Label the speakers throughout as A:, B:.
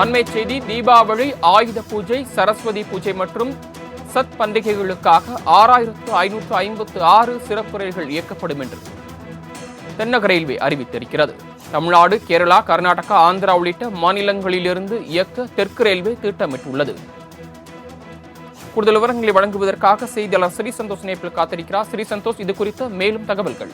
A: அண்மை செய்தி. தீபாவளி, ஆயுத பூஜை, சரஸ்வதி பூஜை மற்றும் சத் பண்டிகைகளுக்காக 6556 சிறப்பு ரயில்கள் இயக்கப்படும் என்று தென்னக ரயில்வே அறிவித்திருக்கிறது. தமிழ்நாடு, கேரளா, கர்நாடகா, ஆந்திரா உள்ளிட்ட மாநிலங்களிலிருந்து இயக்க தெற்கு ரயில்வே திட்டமிட்டுள்ளது. கூடுதல் விவரங்களை வழங்குவதற்காக செய்தியாளர் ஸ்ரீ சந்தோஷ் இணைப்பில் காத்திருக்கிறார். ஸ்ரீ சந்தோஷ், இது குறித்த மேலும் தகவல்கள்.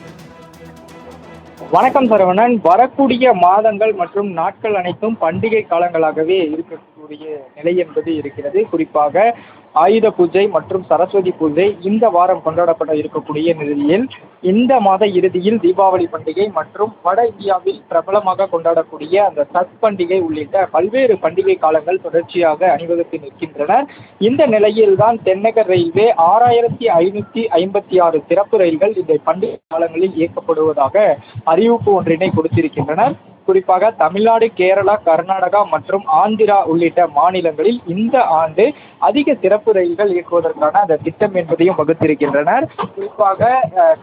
B: வணக்கம் சரவணன். வரக்கூடிய மாதங்கள் மற்றும் நாட்கள் அனைத்தும் பண்டிகை காலங்களாகவே இருக்கக்கூடிய நிலை என்பது இருக்கிறது. குறிப்பாக ஆயுத பூஜை மற்றும் சரஸ்வதி பூஜை இந்த வாரம் கொண்டாடப்பட இருக்கக்கூடிய நிலையில் இந்த மாத இறுதியில் தீபாவளி பண்டிகை மற்றும் வட இந்தியாவில் பிரபலமாக கொண்டாடக்கூடிய அந்த சத் பண்டிகை உள்ளிட்ட பல்வேறு பண்டிகை காலங்கள் தொடர்ச்சியாக அணிவகுத்து நிற்கின்றன. இந்த நிலையில்தான் தென்னக ரயில்வே 6556 சிறப்பு ரயில்கள் இந்த பண்டிகை காலங்களில் இயக்கப்படுவதாக அறிவிப்பு ஒன்றினை கொடுத்திருக்கின்றனர். குறிப்பாக தமிழ்நாடு, கேரளா, கர்நாடகா மற்றும் ஆந்திரா உள்ளிட்ட மாநிலங்களில் இந்த ஆண்டு அதிக சிறப்பு ரயில்கள் இயக்குவதற்கான அந்த திட்டம் என்பதையும் வகுத்திருக்கின்றனர். குறிப்பாக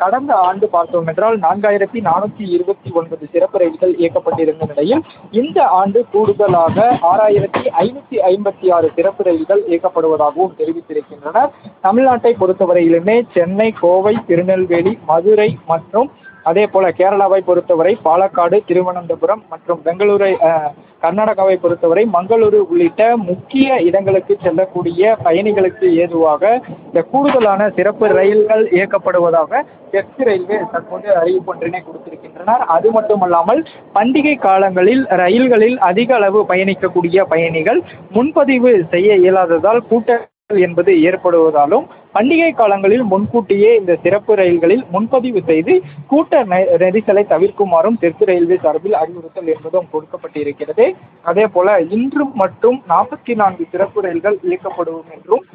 B: கடந்த ஆண்டு பார்த்தோம் என்றால் 4429 சிறப்பு ரயில்கள் இயக்கப்பட்டிருந்த நிலையில் இந்த ஆண்டு கூடுதலாக 6556 சிறப்பு ரயில்கள் இயக்கப்படுவதாகவும் தெரிவித்திருக்கின்றனர். தமிழ்நாட்டை பொறுத்தவரையிலுமே சென்னை, கோவை, திருநெல்வேலி, மதுரை மற்றும் அதே போல கேரளாவை பொறுத்தவரை பாலக்காடு, திருவனந்தபுரம் மற்றும் பெங்களூரை, கர்நாடகாவை பொறுத்தவரை மங்களூரு உள்ளிட்ட முக்கிய இடங்களுக்கு செல்லக்கூடிய பயணிகளுக்கு ஏதுவாக இந்த கூடுதலான சிறப்பு ரயில்கள் இயக்கப்படுவதாக தெற்கு ரயில்வே தற்போது அறிவிப்பு ஒன்றினை கொடுத்திருக்கின்றனர். அது மட்டுமல்லாமல் பண்டிகை காலங்களில் ரயில்களில் அதிக அளவு பயணிக்கக்கூடிய பயணிகள் முன்பதிவு செய்ய இயலாததால் கூட்ட என்பது ஏற்படுவதாலும் பண்டிகை காலங்களில் முன்கூட்டியே இந்த சிறப்பு ரயில்களில் முன்பதிவு செய்து கூட்ட நெரிசலை தவிர்க்குமாறும் தெற்கு ரயில்வே சார்பில் அறிவுறுத்தல் என்பதும் கொடுக்கப்பட்டிருக்கிறது. அதே போல இன்று மட்டும் 44 சிறப்பு ரயில்கள் இயக்கப்படும் என்றும்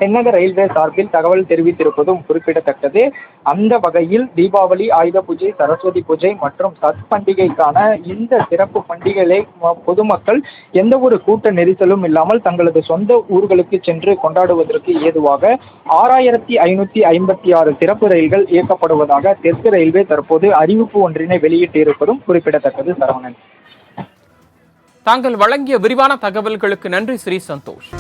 B: தென்னக ரயில்வே சார்பில் தகவல் தெரிவித்திருப்பதும் குறிப்பிடத்தக்கது. அந்த வகையில் தீபாவளி, ஆயுத பூஜை, சரஸ்வதி பூஜை மற்றும் சத் பண்டிகைக்கான இந்த சிறப்பு பண்டிகைகளை பொதுமக்கள் எந்த ஒரு கூட்ட நெரிசலும் இல்லாமல் தங்களது சொந்த ஊர்களுக்கு சென்று கொண்டாடுவதற்கு ஏதுவாக 6556 சிறப்பு ரயில்கள் இயக்கப்படுவதாக தெற்கு ரயில்வே தற்போது அறிவிப்பு ஒன்றினை வெளியிட்டிருப்பதும் குறிப்பிடத்தக்கது. சரவணன்,
A: தாங்கள் வழங்கிய விரிவான தகவல்களுக்கு நன்றி ஸ்ரீ சந்தோஷ்.